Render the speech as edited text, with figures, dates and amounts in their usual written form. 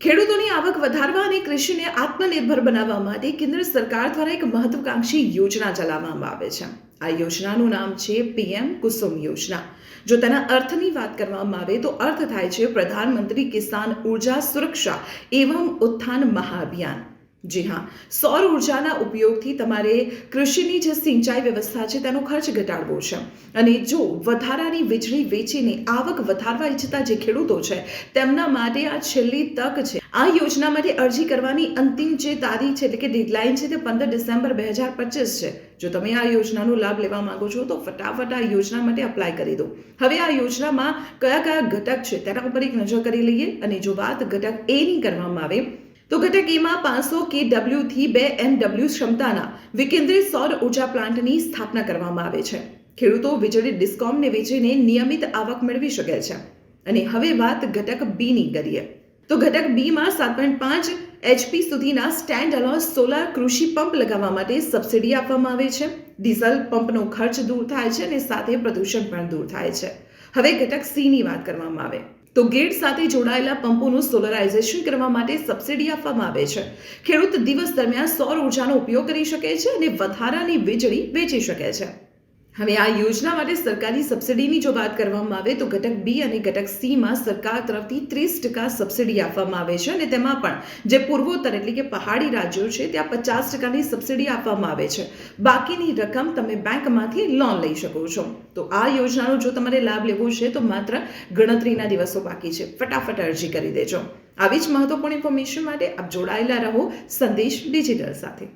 ખેડૂતોની આવક વધારવા અને કૃષિને આત્મનિર્ભર બનાવવા માટે કેન્દ્ર સરકાર દ્વારા એક મહત્વાકાંક્ષી યોજના ચલાવવામાં આવે છે. આ યોજનાનું નામ છે પીએમ કુસુમ યોજના. જો તેના અર્થની વાત કરવામાં આવે તો અર્થ થાય છે પ્રધાનમંત્રી કિસાન ઉર્જા સુરક્ષા એવં ઉત્થાન મહાઅભિયાન. જી હા, સૌર ઉર્જાના ઉપયોગથી તમારે કૃષિની જે સિંચાઈ વ્યવસ્થા છે તેનો ખર્ચ ઘટાડવો છે. અને જો વધારાની વીજળી વેચીને આવક વધારવા ઈચ્છતા જે ખેડૂતો છે તેમના માટે આ છેલ્લી તક છે. આ યોજના માટે અરજી કરવાની અંતિમ જે તારીખ છે એટલે કે ડેડલાઇન છે તે 15 ડિસેમ્બર 2025 છે. જો તમે આ યોજનાનો લાભ લેવા માંગો છો તો ફટાફટ આ યોજના માટે અપ્લાય કરી દો. હવે આ યોજનામાં કયા કયા ઘટક છે તેના ઉપર એક નજર કરી લઈએ. અને જો વાત ઘટક એ ની કરવામાં આવે તો ઘટક એમાં 500 kW થી 2 MW ક્ષમતાના વિકેન્દ્રિત સૌર ઉર્જા પ્લાન્ટની સ્થાપના કરવામાં આવે છે. ખેડૂતો વીજળી ડિસ્કોમને વેચીને નિયમિત આવક મેળવી શકે છે. અને હવે વાત ઘટક બી ની કરીએ તો ઘટક બી માં 7.5 HP સુધીના સ્ટેન્ડ અલોન સોલાર કૃષિ પંપ લગાવવા માટે સબસિડી આપવામાં આવે છે. ડીઝલ પંપનો ખર્ચ દૂર થાય છે અને સાથે પ્રદૂષણ પણ દૂર થાય છે. હવે ઘટક સી ની વાત કરવામાં આવે તો ગ્રીડ સાથે જોડાયેલા પંપોનું સોલરાઇઝેશન કરવા માટે સબસિડી આપવામાં આવે છે. ખેડૂત દિવસ દરમિયાન સૌર ઉર્જાનો ઉપયોગ કરી શકે છે અને વધારાની વીજળી વેચી શકે છે. હવે આ યોજના માટે સરકારી સબસિડીની જો વાત કરવામાં આવે તો ઘટક બી અને ઘટક સી માં સરકાર તરફથી 30% સબસિડી આપવામાં આવે છે. અને તેમાં પણ જે પૂર્વોત્તર એટલે કે પહાડી રાજ્યો છે ત્યાં 50%ની સબસિડી આપવામાં આવે છે. બાકીની રકમ તમે બેંકમાંથી લોન લઈ શકો છો. તો આ યોજનાનો જો તમારે લાભ લેવો છે તો માત્ર ગણતરીના દિવસો બાકી છે. ફટાફટ અરજી કરી દેજો. આવી જ મહત્વપૂર્ણ ઇન્ફોર્મેશન માટે આપ જોડાયેલા રહો સંદેશ ડિજિટલ સાથે.